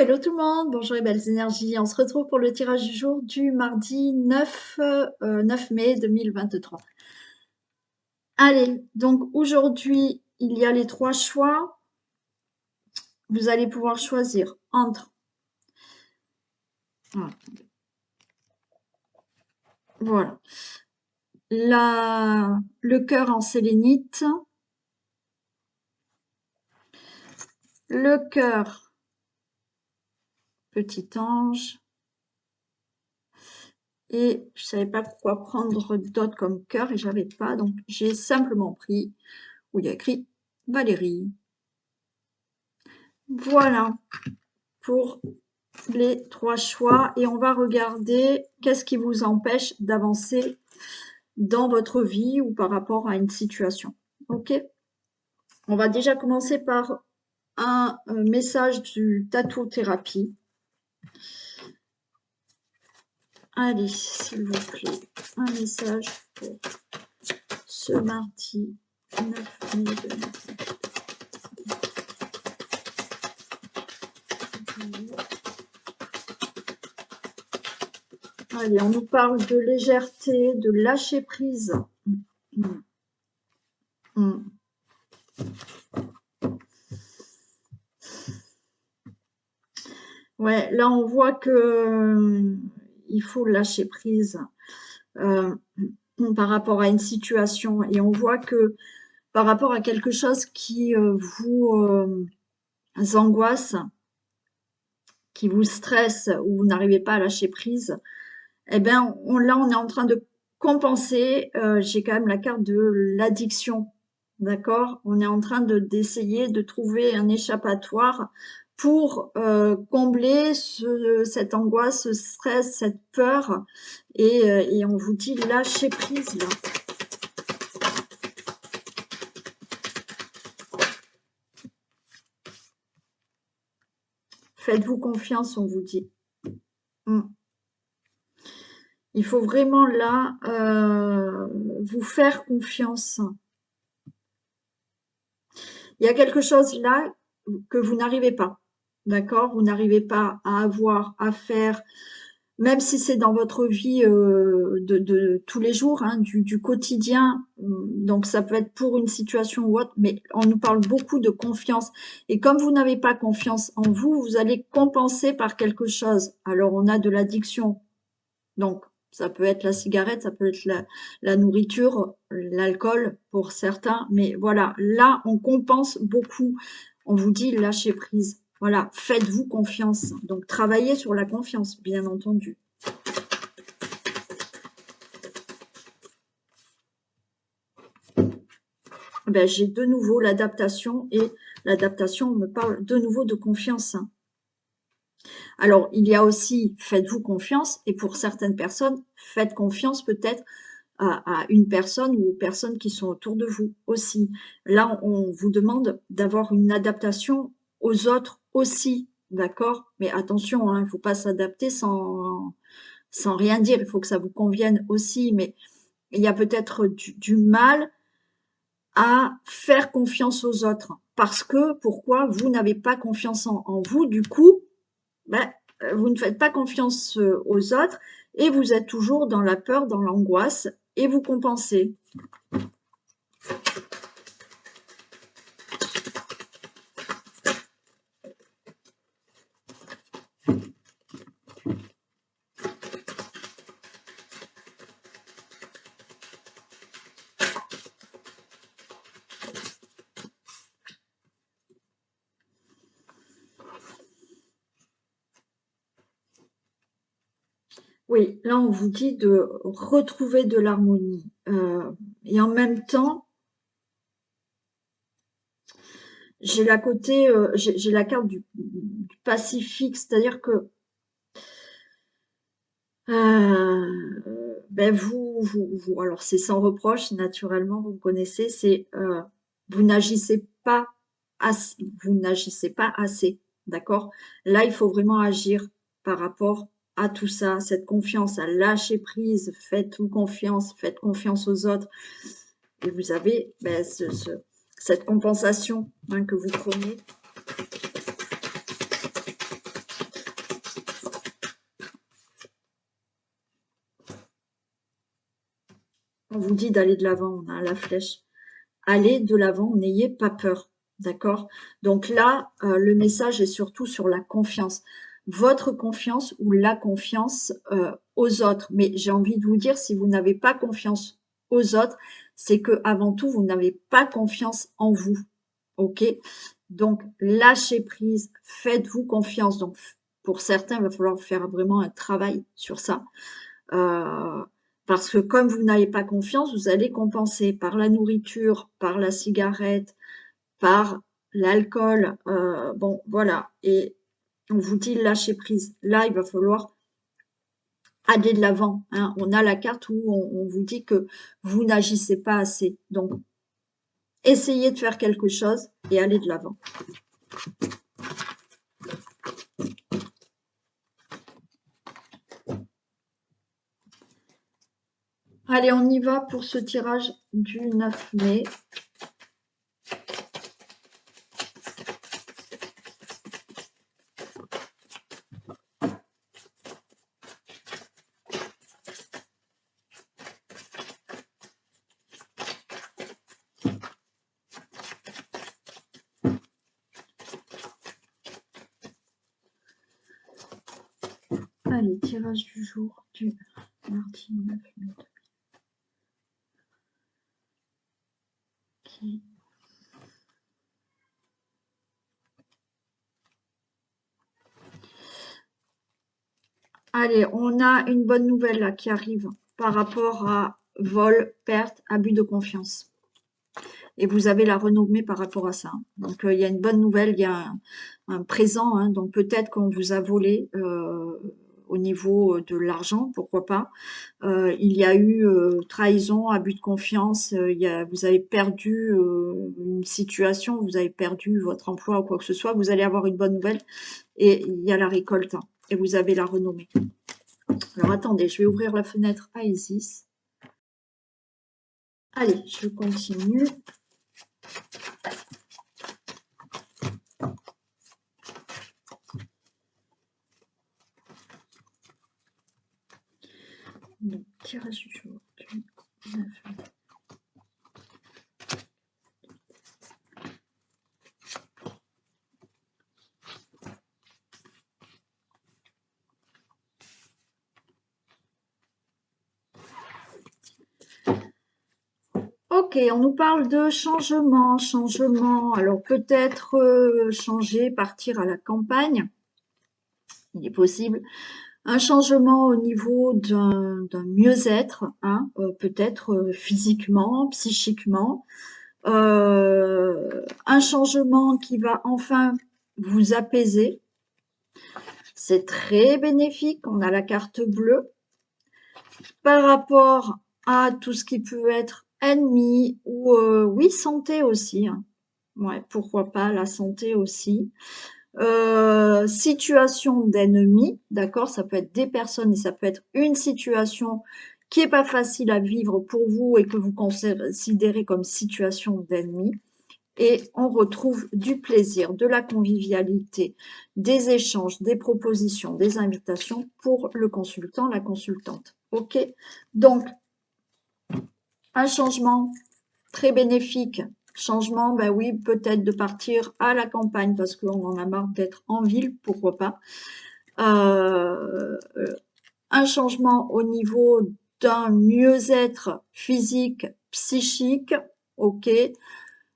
Hello tout le monde, bonjour et belles énergies. On se retrouve pour le tirage du jour du mardi 9 mai 2023. Allez, donc aujourd'hui, il y a les 3 choix. Vous allez pouvoir choisir entre, voilà, le cœur en sélénite, le cœur petit ange, et je savais pas pourquoi prendre d'autres comme cœur et j'avais pas, donc j'ai simplement pris où il y a écrit Valérie. Voilà pour les 3 choix et on va regarder qu'est-ce qui vous empêche d'avancer dans votre vie ou par rapport à une situation. Ok, on va déjà commencer par un message du tatou-thérapie. Allez, s'il vous plaît, un message pour ce mardi 9 mai 2023. Allez, on nous parle de légèreté, de lâcher prise. Ouais, là on voit que il faut lâcher prise par rapport à une situation et on voit que par rapport à quelque chose qui vous angoisse, qui vous stresse ou vous n'arrivez pas à lâcher prise, eh bien là on est en train de compenser. J'ai quand même la carte de l'addiction, d'accord? On est en train d'essayer de trouver un échappatoire pour combler cette angoisse, ce stress, cette peur, et on vous dit lâcher prise là. Faites-vous confiance, on vous dit. Il faut vraiment là vous faire confiance. Il y a quelque chose là que vous n'arrivez pas, d'accord? Vous n'arrivez pas à avoir, à faire, même si c'est dans votre vie de tous les jours, hein, du quotidien. Donc ça peut être pour une situation ou autre, mais on nous parle beaucoup de confiance. Et comme vous n'avez pas confiance en vous, vous allez compenser par quelque chose. Alors on a de l'addiction, donc ça peut être la cigarette, ça peut être la nourriture, l'alcool pour certains, mais voilà, là on compense beaucoup. On vous dit lâchez prise. Voilà, faites-vous confiance. Donc travaillez sur la confiance, bien entendu. Ben, j'ai de nouveau l'adaptation et l'adaptation me parle de nouveau de confiance. Alors, il y a aussi faites-vous confiance et pour certaines personnes, faites confiance peut-être à une personne ou aux personnes qui sont autour de vous aussi. Là, on vous demande d'avoir une adaptation aux autres aussi, d'accord? Mais attention, hein, il ne faut pas s'adapter sans rien dire, il faut que ça vous convienne aussi, mais il y a peut-être du mal à faire confiance aux autres. Parce que, pourquoi? Vous n'avez pas confiance en vous, du coup, ben, vous ne faites pas confiance aux autres et vous êtes toujours dans la peur, dans l'angoisse et vous compensez. Oui, là on vous dit de retrouver de l'harmonie et en même temps, j'ai la carte du Pacifique, c'est-à-dire que ben alors c'est sans reproche, naturellement, vous me connaissez, c'est vous n'agissez pas assez, d'accord? Là, il faut vraiment agir par rapport à tout ça, cette confiance, à lâcher prise, faites-vous confiance, faites confiance aux autres. Et vous avez ben, cette compensation hein, que vous prenez. On vous dit d'aller de l'avant, on a la flèche. Allez de l'avant, n'ayez pas peur, d'accord? Donc là, le message est surtout sur la confiance. Votre confiance ou la confiance aux autres. Mais j'ai envie de vous dire, si vous n'avez pas confiance aux autres, c'est que avant tout, vous n'avez pas confiance en vous, ok? Donc, lâchez prise, faites-vous confiance. Donc, pour certains, il va falloir faire vraiment un travail sur ça. Parce que comme vous n'avez pas confiance, vous allez compenser par la nourriture, par la cigarette, par l'alcool. Bon, voilà. Et on vous dit lâcher prise. Là, il va falloir aller de l'avant, hein. On a la carte où on vous dit que vous n'agissez pas assez. Donc, essayez de faire quelque chose et aller de l'avant. Allez, on y va pour ce tirage du 9 mai. Allez, tirage du jour du mardi 9 mai. Okay. Allez, on a une bonne nouvelle là qui arrive par rapport à vol, perte, abus de confiance. Et vous avez la renommée par rapport à ça. Donc, il y a une bonne nouvelle, il y a un présent. Hein, donc, peut-être qu'on vous a volé au niveau de l'argent, pourquoi pas. Il y a eu trahison, abus de confiance. Vous avez perdu une situation, vous avez perdu votre emploi ou quoi que ce soit. Vous allez avoir une bonne nouvelle et il y a la récolte. Hein, et vous avez la renommée. Alors, attendez, je vais ouvrir la fenêtre à Isis. Allez, je continue. Donc, tirage du jour du 9 mai. Ok, on nous parle de changement, changement. Alors peut-être changer, partir à la campagne. Il est possible. Un changement au niveau d'un mieux-être, hein, peut-être physiquement, psychiquement. Un changement qui va enfin vous apaiser. C'est très bénéfique. On a la carte bleue. Par rapport à tout ce qui peut être ennemi ou oui, santé aussi. Hein. Ouais, pourquoi pas la santé aussi. Situation d'ennemi, d'accord, ça peut être des personnes et ça peut être une situation qui est pas facile à vivre pour vous et que vous considérez comme situation d'ennemi. Et on retrouve du plaisir, de la convivialité, des échanges, des propositions, des invitations pour le consultant, la consultante. Ok, donc un changement très bénéfique. Changement, ben oui, peut-être de partir à la campagne parce qu'on en a marre d'être en ville, pourquoi pas. Un changement au niveau d'un mieux-être physique, psychique, ok.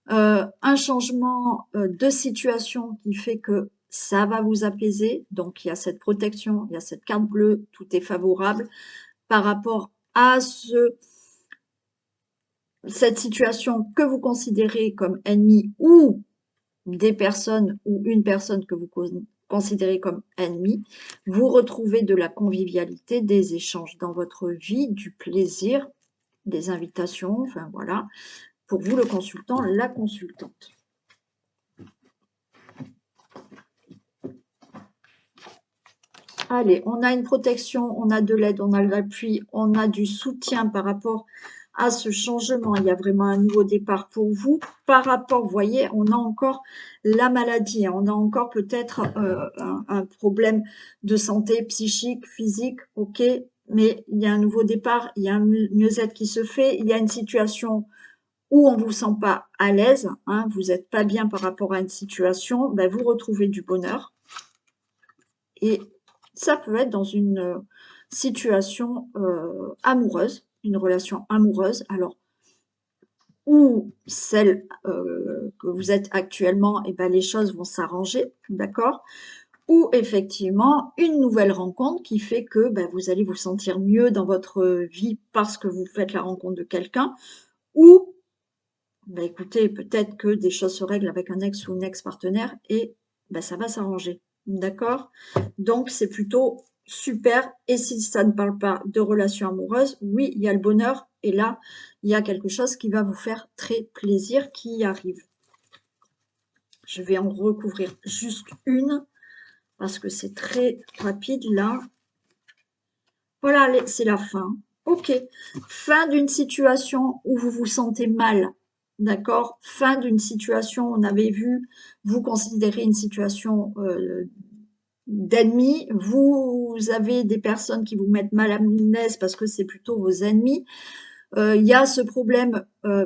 Un changement de situation qui fait que ça va vous apaiser. Donc, il y a cette protection, il y a cette carte bleue, tout est favorable par rapport à cette situation que vous considérez comme ennemie ou des personnes ou une personne que vous considérez comme ennemie. Vous retrouvez de la convivialité, des échanges dans votre vie, du plaisir, des invitations, enfin voilà. Pour vous, le consultant, la consultante. Allez, on a une protection, on a de l'aide, on a de l'appui, on a du soutien par rapport à ce changement. Il y a vraiment un nouveau départ pour vous. Par rapport, vous voyez, on a encore la maladie, on a encore peut-être un problème de santé psychique, physique, ok. mais il y a un nouveau départ, il y a un mieux-être qui se fait, il y a une situation où on ne vous sent pas à l'aise, hein, vous n'êtes pas bien par rapport à une situation, ben vous retrouvez du bonheur. Et ça peut être dans une situation amoureuse, une relation amoureuse. Alors, ou celle que vous êtes actuellement, et ben les choses vont s'arranger, d'accord? Ou effectivement une nouvelle rencontre qui fait que ben, vous allez vous sentir mieux dans votre vie parce que vous faites la rencontre de quelqu'un, ou ben, écoutez, peut-être que des choses se règlent avec un ex ou une ex-partenaire et ben, ça va s'arranger, d'accord? Donc c'est plutôt super. Et si ça ne parle pas de relation amoureuse, oui, il y a le bonheur et là, il y a quelque chose qui va vous faire très plaisir qui arrive. Je vais en recouvrir juste une parce que c'est très rapide là. Voilà, c'est la fin. Ok. Fin d'une situation où vous vous sentez mal. D'accord? Fin d'une situation, on avait vu, vous considérez une situation d'ennemi. Vous avez des personnes qui vous mettent mal à l'aise parce que c'est plutôt vos ennemis. Il y a ce problème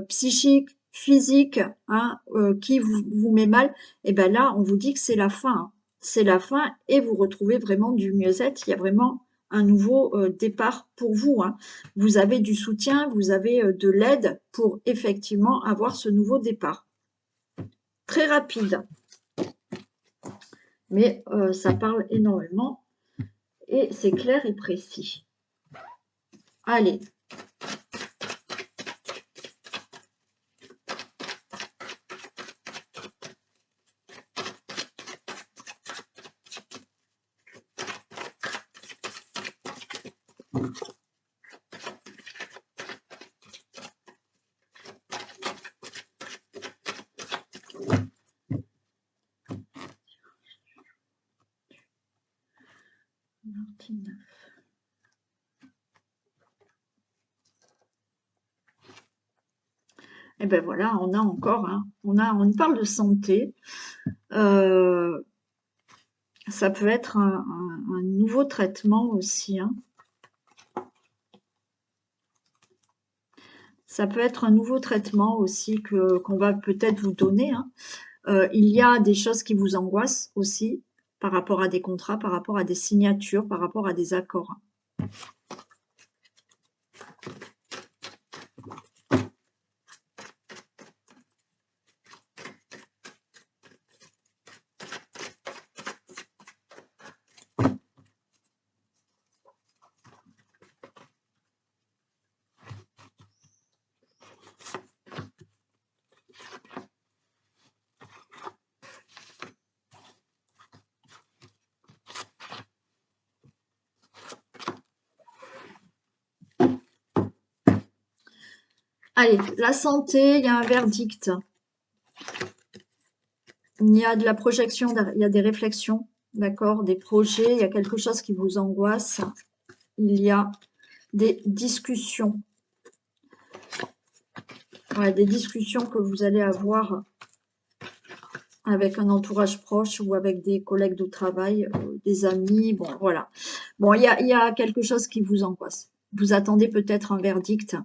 psychique, physique, hein, qui vous met mal. Et bien là, on vous dit que c'est la fin. Hein. C'est la fin et vous retrouvez vraiment du mieux-être. Il y a vraiment un nouveau départ pour vous. Hein. Vous avez du soutien, vous avez de l'aide pour effectivement avoir ce nouveau départ. Très rapide, mais ça parle énormément et c'est clair et précis. Allez. Et ben voilà, on a encore, hein, on parle de santé. Ça peut être un nouveau traitement aussi. Hein. Ça peut être un nouveau traitement aussi qu'on va peut-être vous donner. Hein. Il y a des choses qui vous angoissent aussi par rapport à des contrats, par rapport à des signatures, par rapport à des accords. Allez, la santé, il y a un verdict. Il y a de la projection, il y a des réflexions, d'accord, des projets, il y a quelque chose qui vous angoisse. Il y a des discussions. Ouais, des discussions que vous allez avoir avec un entourage proche ou avec des collègues de travail, des amis, bon, voilà. Bon, il y a quelque chose qui vous angoisse. Vous attendez peut-être un verdict.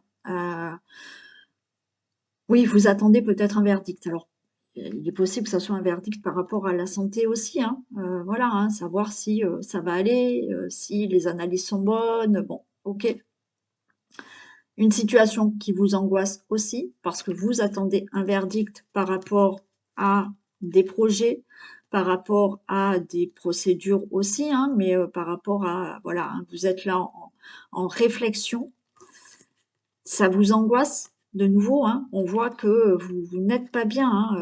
Oui, vous attendez peut-être un verdict. Alors, il est possible que ça soit un verdict par rapport à la santé aussi. Hein. Voilà, hein, savoir si ça va aller, si les analyses sont bonnes. Bon, ok. Une situation qui vous angoisse aussi, parce que vous attendez un verdict par rapport à des projets, par rapport à des procédures aussi, hein, mais par rapport à, voilà, hein, vous êtes là en réflexion, ça vous angoisse de nouveau, hein, on voit que vous n'êtes pas bien, hein,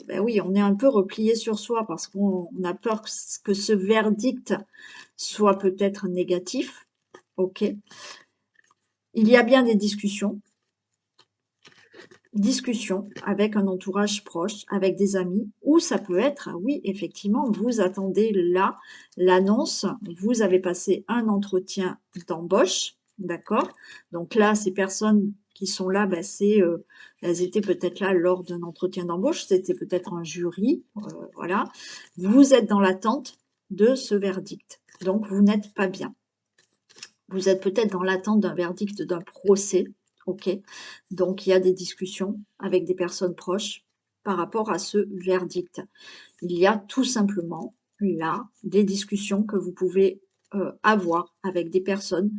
ben oui, on est un peu replié sur soi parce qu'on a peur que ce verdict soit peut-être négatif, ok. Il y a bien des discussions avec un entourage proche, avec des amis, ou ça peut être, oui, effectivement, vous attendez là l'annonce, vous avez passé un entretien d'embauche, d'accord? Donc là, ces personnes qui sont là, ben, elles étaient peut-être là lors d'un entretien d'embauche, c'était peut-être un jury, voilà. Vous êtes dans l'attente de ce verdict, donc vous n'êtes pas bien. Vous êtes peut-être dans l'attente d'un verdict d'un procès, ok? Donc, il y a des discussions avec des personnes proches par rapport à ce verdict. Il y a tout simplement là des discussions que vous pouvez avoir avec des personnes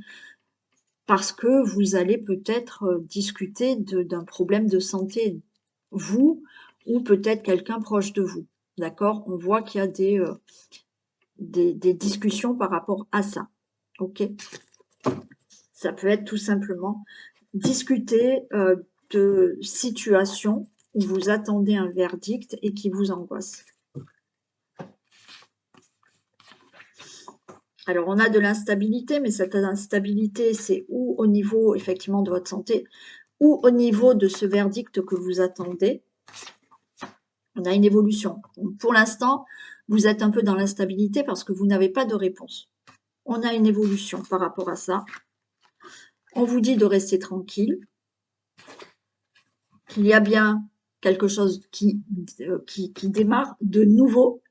parce que vous allez peut-être discuter d'un problème de santé, vous ou peut-être quelqu'un proche de vous. D'accord? On voit qu'il y a des discussions par rapport à ça. Ok? Ça peut être tout simplement discuter de situations où vous attendez un verdict et qui vous angoisse. Alors, on a de l'instabilité, mais cette instabilité, c'est ou au niveau, effectivement, de votre santé, ou au niveau de ce verdict que vous attendez. On a une évolution. Donc, pour l'instant, vous êtes un peu dans l'instabilité parce que vous n'avez pas de réponse. On a une évolution par rapport à ça. On vous dit de rester tranquille, qu'il y a bien quelque chose qui démarre de nouveau.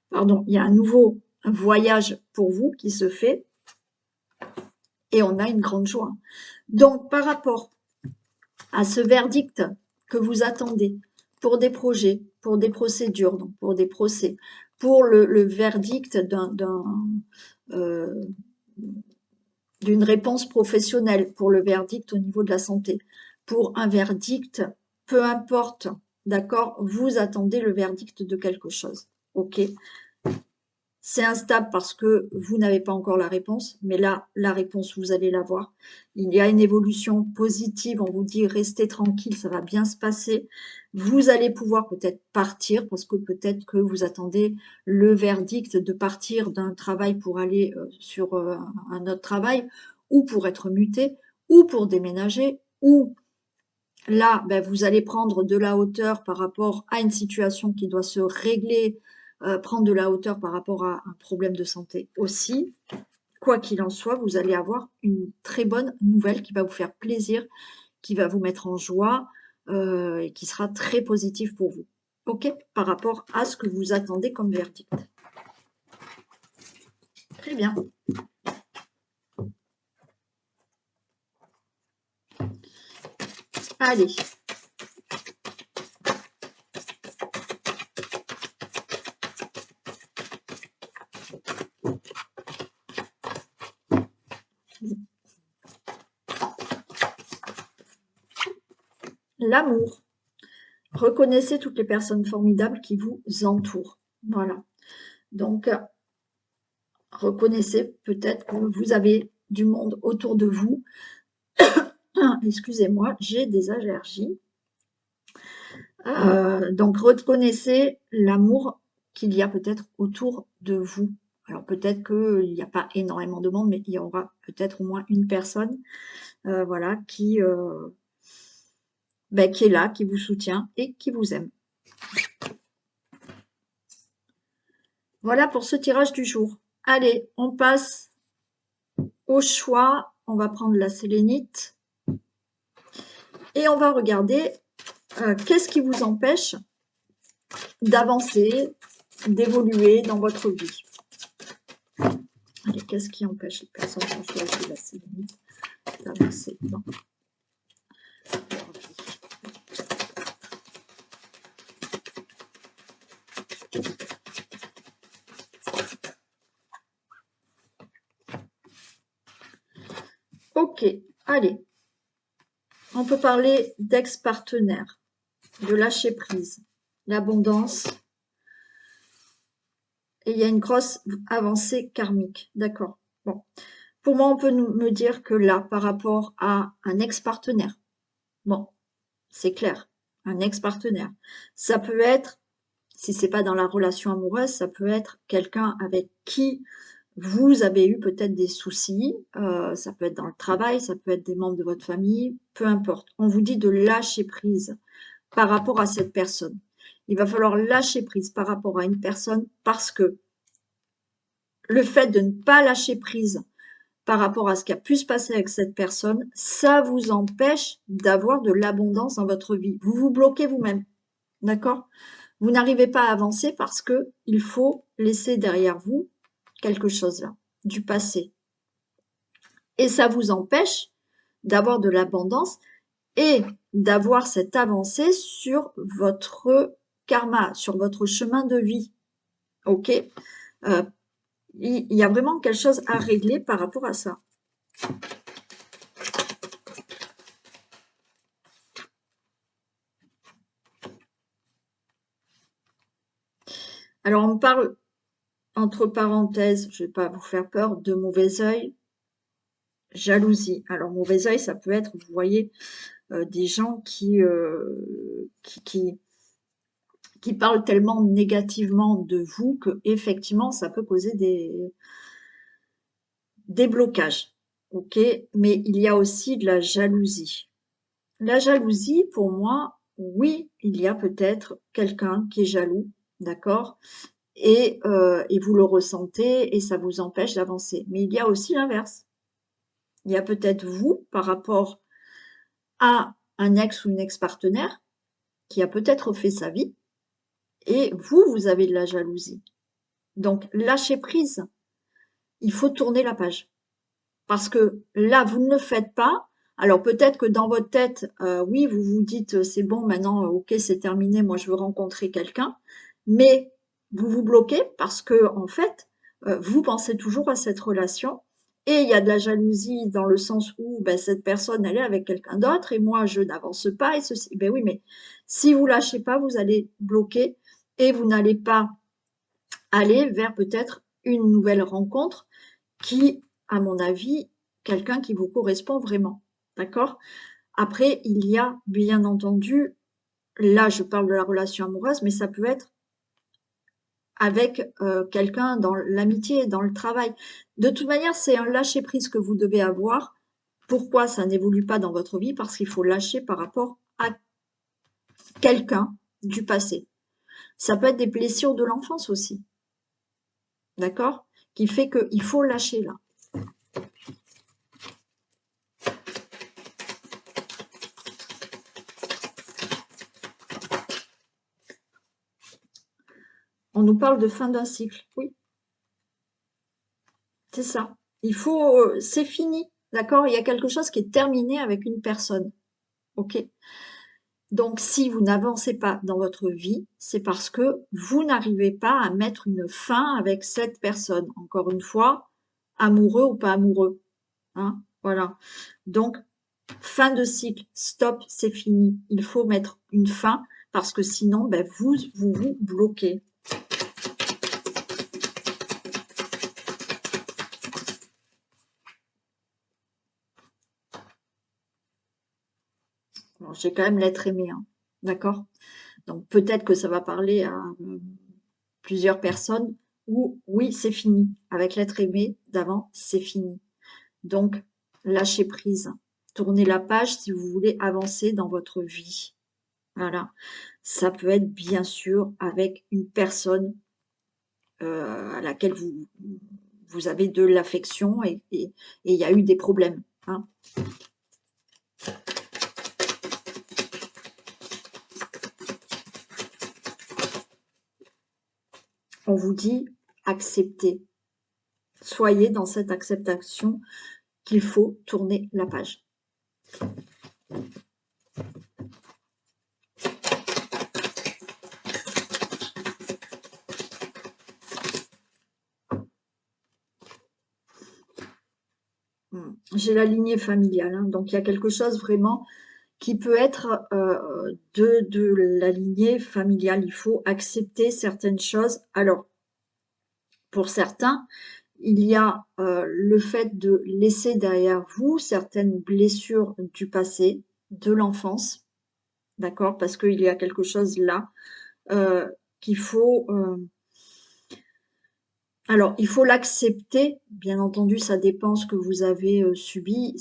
Pardon, il y a un nouveau voyage pour vous qui se fait et on a une grande joie. Donc, par rapport à ce verdict que vous attendez pour des projets, pour des procédures, donc pour des procès, pour le verdict d'une réponse professionnelle, pour le verdict au niveau de la santé, pour un verdict, peu importe, d'accord, vous attendez le verdict de quelque chose, ok? C'est instable parce que vous n'avez pas encore la réponse, mais là, la réponse, vous allez l'avoir. Il y a une évolution positive, on vous dit restez tranquille, ça va bien se passer. Vous allez pouvoir peut-être partir, parce que peut-être que vous attendez le verdict de partir d'un travail pour aller sur un autre travail, ou pour être muté, ou pour déménager, ou là, ben, vous allez prendre de la hauteur par rapport à une situation qui doit se régler, prendre de la hauteur par rapport à un problème de santé aussi. Quoi qu'il en soit, vous allez avoir une très bonne nouvelle qui va vous faire plaisir, qui va vous mettre en joie et qui sera très positive pour vous. OK? Par rapport à ce que vous attendez comme verdict. Très bien. Allez. L'amour. Reconnaissez toutes les personnes formidables qui vous entourent. Voilà. Donc, reconnaissez peut-être que vous avez du monde autour de vous. Excusez-moi, j'ai des allergies. Donc, reconnaissez l'amour qu'il y a peut-être autour de vous. Alors, peut-être qu'il n'y a pas énormément de monde, mais il y aura peut-être au moins une personne voilà, qui est là, qui vous soutient et qui vous aime. Voilà pour ce tirage du jour. Allez, on passe au choix. On va prendre la sélénite et on va regarder qu'est-ce qui vous empêche d'avancer, d'évoluer dans votre vie. Allez, qu'est-ce qui empêche les personnes qui ont choisi la sélénite d'avancer dans leur vie? Ok, allez. On peut parler d'ex-partenaire, de lâcher prise, l'abondance. Et il y a une grosse avancée karmique. D'accord. Bon. Pour moi, on peut me dire que là, par rapport à un ex-partenaire, bon, c'est clair, un ex-partenaire, ça peut être, si c'est pas dans la relation amoureuse, ça peut être quelqu'un avec qui vous avez eu peut-être des soucis, ça peut être dans le travail, ça peut être des membres de votre famille, peu importe. On vous dit de lâcher prise par rapport à cette personne. Il va falloir lâcher prise par rapport à une personne parce que le fait de ne pas lâcher prise par rapport à ce qui a pu se passer avec cette personne, ça vous empêche d'avoir de l'abondance dans votre vie. Vous vous bloquez vous-même, d'accord? Vous n'arrivez pas à avancer parce que il faut laisser derrière vous quelque chose là, du passé. Et ça vous empêche d'avoir de l'abondance et d'avoir cette avancée sur votre karma, sur votre chemin de vie. Ok? Il y a vraiment quelque chose à régler par rapport à ça. Alors, on parle, entre parenthèses, je ne vais pas vous faire peur, de mauvais œil, jalousie. Alors, mauvais œil, ça peut être, vous voyez, des gens qui parlent tellement négativement de vous que effectivement, ça peut causer des blocages. Ok? Mais il y a aussi de la jalousie. La jalousie, pour moi, oui, il y a peut-être quelqu'un qui est jaloux, d'accord? Et vous le ressentez et ça vous empêche d'avancer. Mais il y a aussi l'inverse. Il y a peut-être vous, par rapport à un ex ou une ex-partenaire, qui a peut-être fait sa vie, et vous, vous avez de la jalousie. Donc, lâchez prise. Il faut tourner la page. Parce que là, vous ne le faites pas. Alors peut-être que dans votre tête, oui, vous vous dites, c'est bon, maintenant, ok, c'est terminé, moi je veux rencontrer quelqu'un. Mais vous vous bloquez parce que, en fait, vous pensez toujours à cette relation. Et il y a de la jalousie dans le sens où ben, cette personne, elle est avec quelqu'un d'autre et moi, je n'avance pas et ceci. Ben oui, mais si vous lâchez pas, vous allez bloquer et vous n'allez pas aller vers peut-être une nouvelle rencontre qui, à mon avis, quelqu'un qui vous correspond vraiment. D'accord? Après, il y a bien entendu, là je parle de la relation amoureuse, mais ça peut être avec quelqu'un dans l'amitié, dans le travail. De toute manière, c'est un lâcher-prise que vous devez avoir. Pourquoi ça n'évolue pas dans votre vie? Parce qu'il faut lâcher par rapport à quelqu'un du passé. Ça peut être des blessures de l'enfance aussi. D'accord? Qui fait qu'il faut lâcher là. On nous parle de fin d'un cycle. Oui, c'est ça. Il faut, c'est fini, d'accord? Il y a quelque chose qui est terminé avec une personne, ok? Donc, si vous n'avancez pas dans votre vie, c'est parce que vous n'arrivez pas à mettre une fin avec cette personne. Encore une fois, amoureux ou pas amoureux, hein? Voilà. Donc, fin de cycle, stop, c'est fini. Il faut mettre une fin parce que sinon, ben, vous bloquez. J'ai quand même l'être aimé, hein, d'accord? Donc peut-être que ça va parler à plusieurs personnes où oui, c'est fini. Avec l'être aimé d'avant, c'est fini. Donc lâchez prise. Tournez la page si vous voulez avancer dans votre vie. Voilà. Ça peut être bien sûr avec une personne à laquelle vous avez de l'affection et il y a eu des problèmes, hein. On vous dit acceptez. Soyez dans cette acceptation qu'il faut tourner la page. J'ai la lignée familiale, hein, donc il y a quelque chose vraiment qui peut être de la lignée familiale. Il faut accepter certaines choses. Alors, pour certains, il y a le fait de laisser derrière vous certaines blessures du passé, de l'enfance, d'accord? Parce qu'il y a quelque chose là euh, qu'il faut... alors, il faut l'accepter. Bien entendu, ça dépend ce que vous avez subi.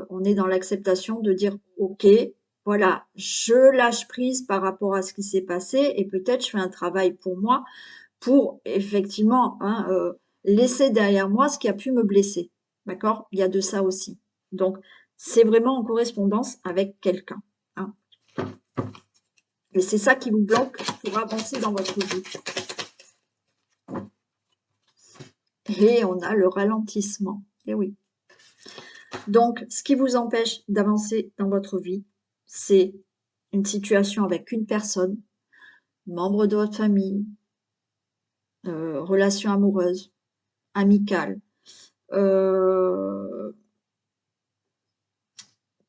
On est dans l'acceptation de dire, OK, voilà, je lâche prise par rapport à ce qui s'est passé et peut-être je fais un travail pour moi pour effectivement hein, laisser derrière moi ce qui a pu me blesser. D'accord? Il y a de ça aussi. Donc, c'est vraiment en correspondance avec quelqu'un, hein. Et c'est ça qui vous bloque pour avancer dans votre vie. Et on a le ralentissement. Et oui. Donc, ce qui vous empêche d'avancer dans votre vie, c'est une situation avec une personne, membre de votre famille, relation amoureuse, amicale, euh,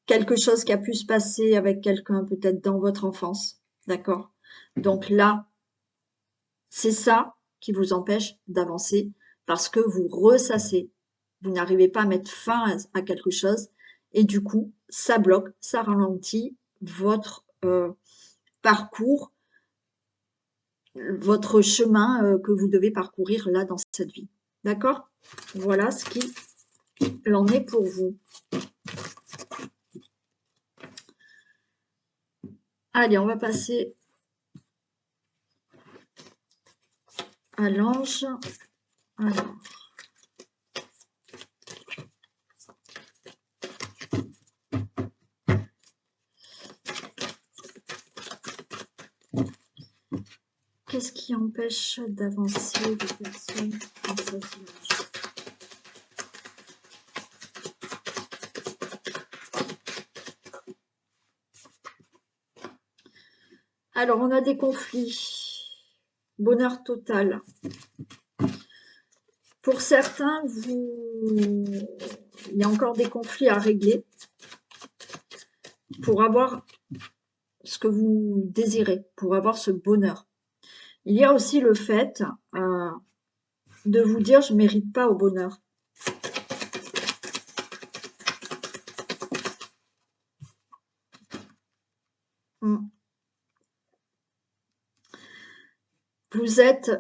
quelque chose qui a pu se passer avec quelqu'un peut-être dans votre enfance, d'accord? Donc là, c'est ça qui vous empêche d'avancer parce que vous ressassez, vous n'arrivez pas à mettre fin à quelque chose et du coup, ça bloque, ça ralentit votre parcours, votre chemin que vous devez parcourir là dans cette vie. D'accord? Voilà ce qu'il en est pour vous. Allez, on va passer à l'ange. Alors, qu'est-ce qui empêche d'avancer les personnes dans cette vie? Alors, on a des conflits. Bonheur total. Pour certains, il y a encore des conflits à régler pour avoir ce que vous désirez, pour avoir ce bonheur. Il y a aussi le fait de vous dire « je ne mérite pas au bonheur ». Vous êtes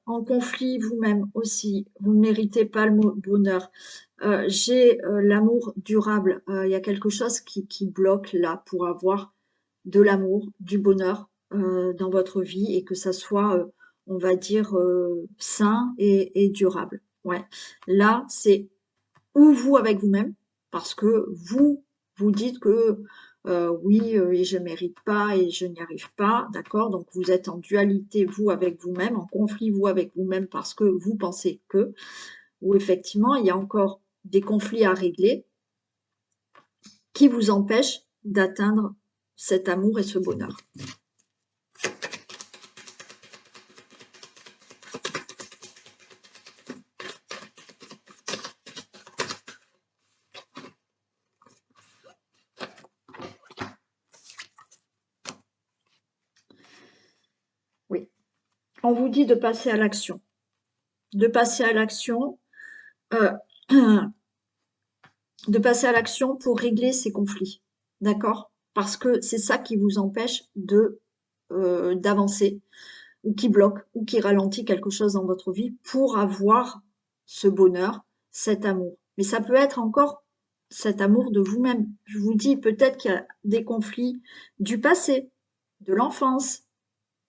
en conflit vous-même aussi, vous ne méritez pas le bonheur. J'ai l'amour durable, il y a quelque chose qui bloque là pour avoir de l'amour, du bonheur dans votre vie et que ça soit, on va dire, sain et durable. Ouais. Là, c'est ou vous avec vous-même, parce que vous dites que oui, et je mérite pas et je n'y arrive pas, d'accord? Donc vous êtes en dualité, vous avec vous-même, en conflit, vous avec vous-même, parce que vous pensez que, ou effectivement, il y a encore des conflits à régler qui vous empêchent d'atteindre cet amour et ce bonheur. Oui. On vous dit de passer à l'action. De passer à l'action, euh, de passer à l'action pour régler ces conflits. D'accord? Parce que c'est ça qui vous empêche d'avancer ou qui bloque ou qui ralentit quelque chose dans votre vie pour avoir ce bonheur, cet amour. Mais ça peut être encore cet amour de vous-même. Je vous dis peut-être qu'il y a des conflits du passé, de l'enfance,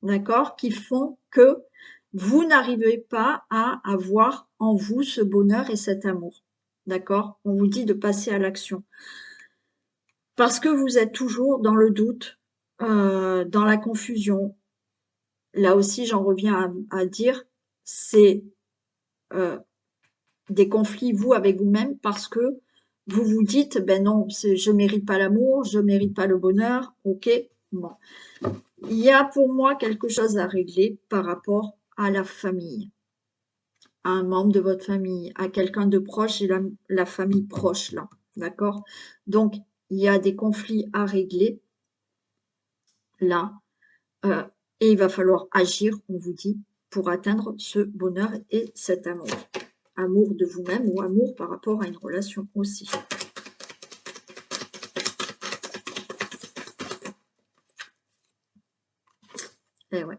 d'accord, qui font que vous n'arrivez pas à avoir en vous ce bonheur et cet amour. D'accord? On vous dit de passer à l'action. Parce que vous êtes toujours dans le doute, dans la confusion. Là aussi, j'en reviens à dire, c'est des conflits, vous, avec vous-même, parce que vous vous dites, ben non, je mérite pas l'amour, je mérite pas le bonheur, ok, bon. Il y a pour moi quelque chose à régler par rapport à la famille, à un membre de votre famille, à quelqu'un de proche et la famille proche, là, d'accord? Donc, il y a des conflits à régler, là, euh, et il va falloir agir, on vous dit, pour atteindre ce bonheur et cet amour. Amour de vous-même ou amour par rapport à une relation aussi. Et ouais.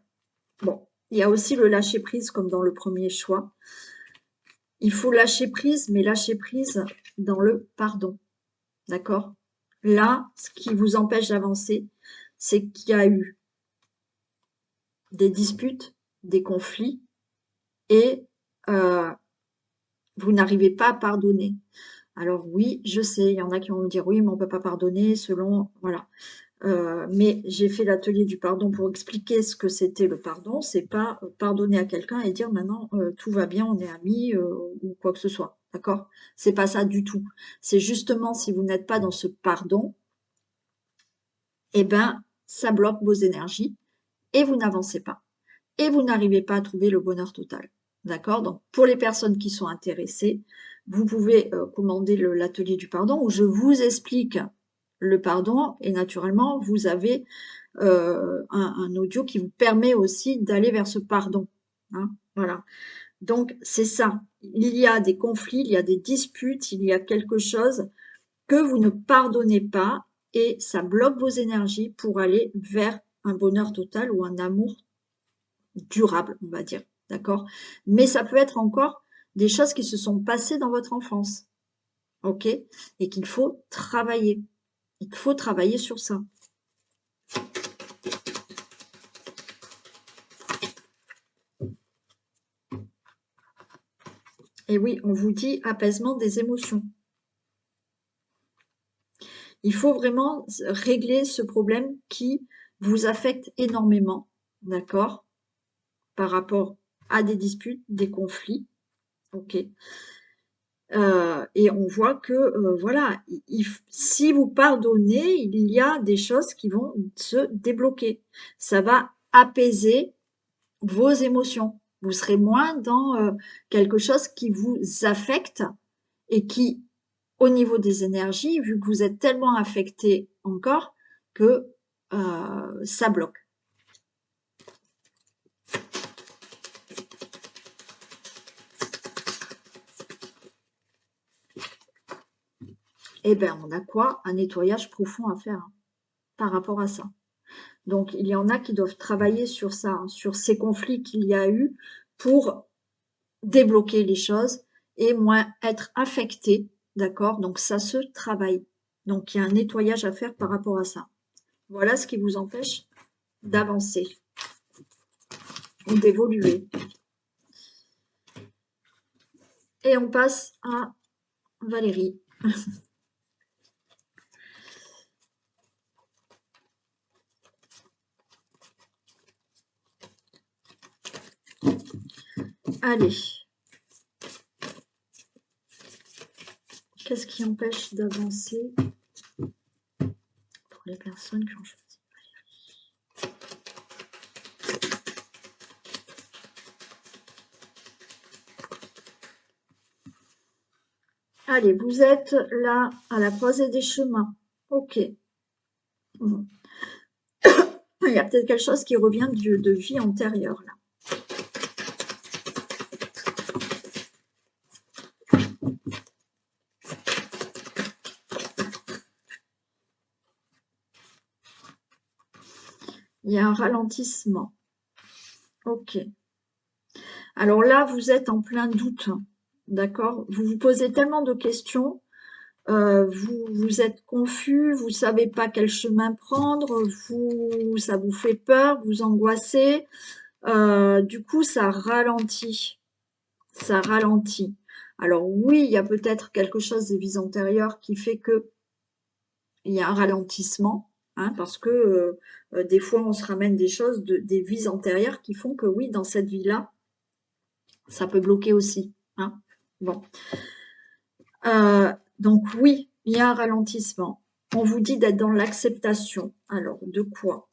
Bon, il y a aussi le lâcher prise comme dans le premier choix. Il faut lâcher prise, mais lâcher prise dans le pardon. D'accord? Là, ce qui vous empêche d'avancer, c'est qu'il y a eu des disputes, des conflits, et vous n'arrivez pas à pardonner. Alors oui, je sais, il y en a qui vont me dire oui, mais on ne peut pas pardonner selon... Voilà. Mais j'ai fait l'atelier du pardon pour expliquer ce que c'était le pardon. C'est pas pardonner à quelqu'un et dire maintenant tout va bien, on est amis ou quoi que ce soit. D'accord? C'est pas ça du tout. C'est justement si vous n'êtes pas dans ce pardon, eh ben ça bloque vos énergies et vous n'avancez pas. Et vous n'arrivez pas à trouver le bonheur total. D'accord? Donc, pour les personnes qui sont intéressées, vous pouvez commander l'atelier du pardon où je vous explique le pardon et naturellement, vous avez un audio qui vous permet aussi d'aller vers ce pardon. Hein, voilà. Donc, c'est ça. Il y a des conflits, il y a des disputes, il y a quelque chose que vous ne pardonnez pas et ça bloque vos énergies pour aller vers un bonheur total ou un amour durable, on va dire, d'accord? Mais ça peut être encore des choses qui se sont passées dans votre enfance, ok? Et qu'il faut travailler. Il faut travailler sur ça. Et oui, on vous dit apaisement des émotions. Il faut vraiment régler ce problème qui vous affecte énormément, d'accord? Par rapport à des disputes, des conflits, ok? Et on voit que voilà, si vous pardonnez, il y a des choses qui vont se débloquer. Ça va apaiser vos émotions. Vous serez moins dans quelque chose qui vous affecte et qui, au niveau des énergies, vu que vous êtes tellement affecté encore, que ça bloque. Eh bien, on a quoi? Un nettoyage profond à faire hein, par rapport à ça. Donc, il y en a qui doivent travailler sur ça, hein, sur ces conflits qu'il y a eu pour débloquer les choses et moins être affecté, d'accord? Donc, ça se travaille. Donc, il y a un nettoyage à faire par rapport à ça. Voilà ce qui vous empêche d'avancer ou d'évoluer. Et on passe à Valérie. Allez. Qu'est-ce qui empêche d'avancer pour les personnes qui ont choisi Valérie? Allez, vous êtes là à la croisée des chemins. Ok. Il y a peut-être quelque chose qui revient de vie antérieure là. Il y a un ralentissement. Ok. Alors là, vous êtes en plein doute. D'accord? Vous vous posez tellement de questions. Vous êtes confus, vous savez pas quel chemin prendre, ça vous fait peur, vous angoissez. Du coup, ça ralentit. Ça ralentit. Alors oui, il y a peut-être quelque chose des vies antérieures qui fait que il y a un ralentissement, hein, parce que des fois on se ramène des choses des vies antérieures qui font que oui, dans cette vie-là, ça peut bloquer aussi. Hein. Bon. Donc oui, il y a un ralentissement. On vous dit d'être dans l'acceptation. Alors, de quoi?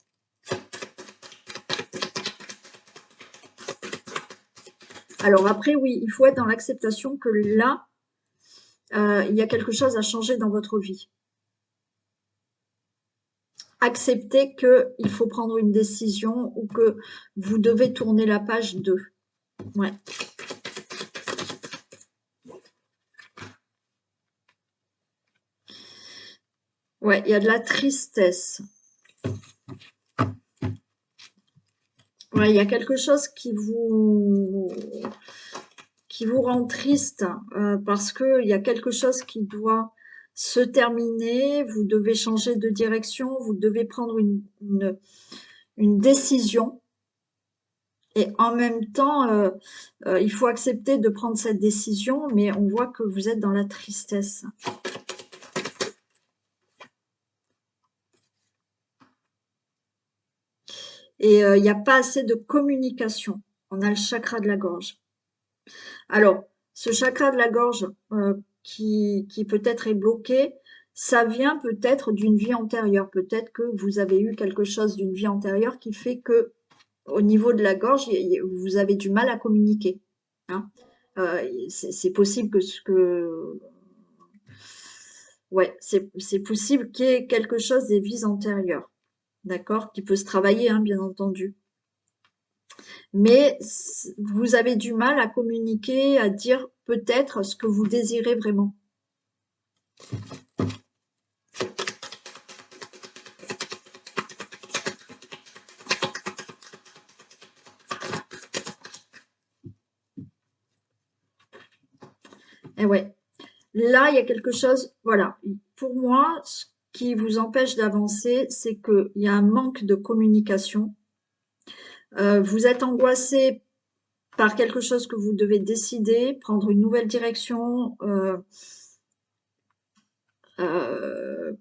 Alors après, oui, il faut être dans l'acceptation que là, il y a quelque chose à changer dans votre vie. Accepter qu'il faut prendre une décision ou que vous devez tourner la page 2. Ouais. Ouais, il y a de la tristesse. Ouais, il y a quelque chose qui vous rend triste parce qu'il y a quelque chose qui doit se terminer, vous devez changer de direction, vous devez prendre une décision et en même temps, il faut accepter de prendre cette décision, mais on voit que vous êtes dans la tristesse. et il n'y a pas assez de communication. On a le chakra de la gorge. Alors, ce chakra de la gorge qui peut-être est bloqué, ça vient peut-être d'une vie antérieure. Peut-être que vous avez eu quelque chose d'une vie antérieure qui fait que au niveau de la gorge, vous avez du mal à communiquer. Hein. C'est possible ouais, c'est possible qu'il y ait quelque chose des vies antérieures, d'accord, qui peut se travailler, hein, bien entendu. Mais vous avez du mal à communiquer, à dire peut-être ce que vous désirez vraiment. Et ouais, là, il y a quelque chose, voilà. Pour moi, ce qui vous empêche d'avancer, c'est qu'il y a un manque de communication. Vous êtes angoissé par quelque chose que vous devez décider, prendre une nouvelle direction,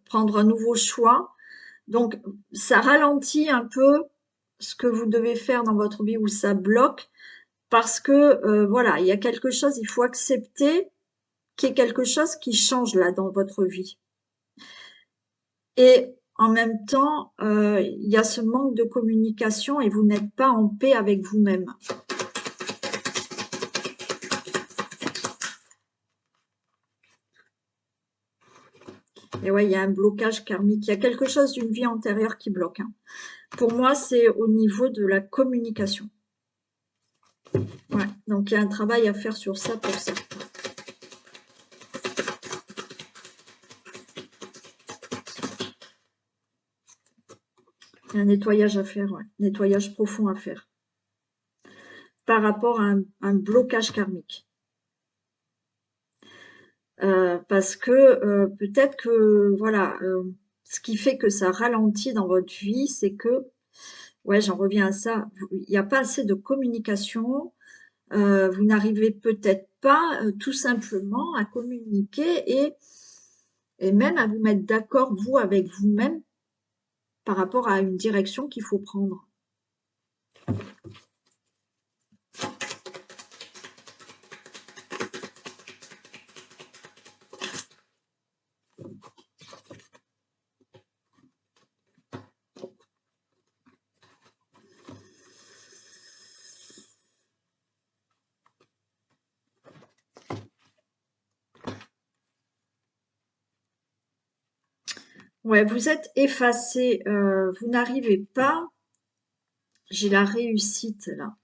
prendre un nouveau choix. Donc, ça ralentit un peu ce que vous devez faire dans votre vie, ou ça bloque parce que voilà, il y a quelque chose, il faut accepter qu'il y ait quelque chose qui change là dans votre vie. Et en même temps, il y a ce manque de communication et vous n'êtes pas en paix avec vous-même. Et ouais, il y a un blocage karmique, il y a quelque chose d'une vie antérieure qui bloque. Hein. Pour moi, c'est au niveau de la communication. Ouais, donc il y a un travail à faire sur ça pour ça. Il y a un nettoyage à faire, ouais. Nettoyage profond à faire. Par rapport à un blocage karmique. Parce que peut-être que, voilà, ce qui fait que ça ralentit dans votre vie, c'est que, ouais, j'en reviens à ça, il n'y a pas assez de communication, vous n'arrivez peut-être pas tout simplement à communiquer et même à vous mettre d'accord, vous, avec vous-même, par rapport à une direction qu'il faut prendre. Ouais, vous êtes effacé, vous n'arrivez pas. J'ai la réussite là.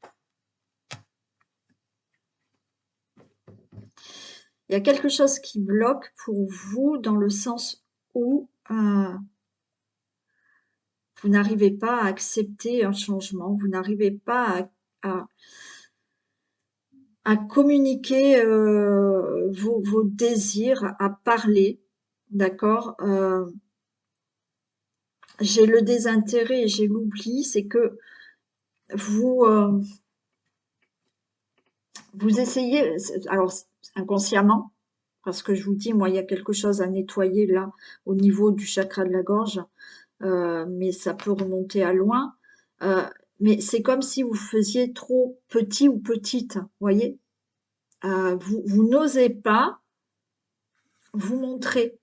Il y a quelque chose qui bloque pour vous dans le sens où vous n'arrivez pas à accepter un changement, vous n'arrivez pas à communiquer vos désirs, à parler, d'accord. J'ai le désintérêt et j'ai l'oubli, c'est que vous, vous essayez, alors inconsciemment, parce que je vous dis, moi, il y a quelque chose à nettoyer là au niveau du chakra de la gorge, mais ça peut remonter à loin. Mais c'est comme si vous faisiez trop petit ou petite, voyez. Vous n'osez pas vous montrer.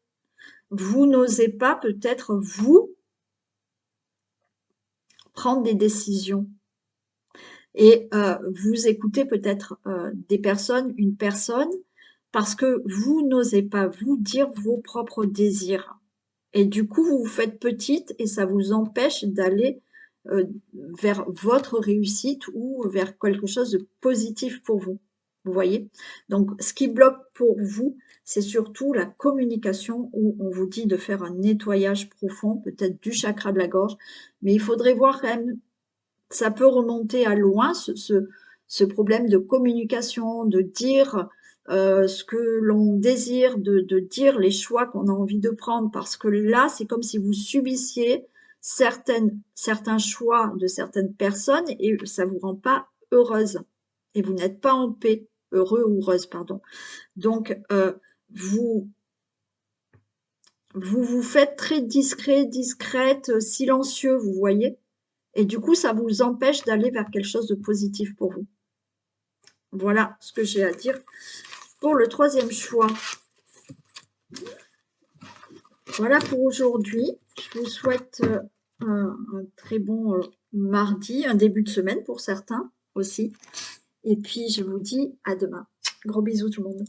Vous n'osez pas peut-être vous prendre des décisions. Et vous écoutez peut-être des personnes, une personne, parce que vous n'osez pas vous dire vos propres désirs. Et du coup, vous vous faites petite et ça vous empêche d'aller vers votre réussite ou vers quelque chose de positif pour vous. Vous voyez? Donc, ce qui bloque pour vous, c'est surtout la communication où on vous dit de faire un nettoyage profond, peut-être du chakra de la gorge, mais il faudrait voir quand même, ça peut remonter à loin, ce problème de communication, de dire ce que l'on désire, de dire les choix qu'on a envie de prendre, parce que là, c'est comme si vous subissiez certains choix de certaines personnes et ça vous rend pas heureuse et vous n'êtes pas en paix, heureux ou heureuse, pardon. Donc, vous vous faites très discret, discrète, silencieux, vous voyez, Et du coup, ça vous empêche d'aller vers quelque chose de positif pour vous. Voilà ce que j'ai à dire pour le troisième choix. Voilà pour aujourd'hui. Je vous souhaite un très bon mardi, un début de semaine pour certains aussi. Et puis, je vous dis à demain. Gros bisous tout le monde.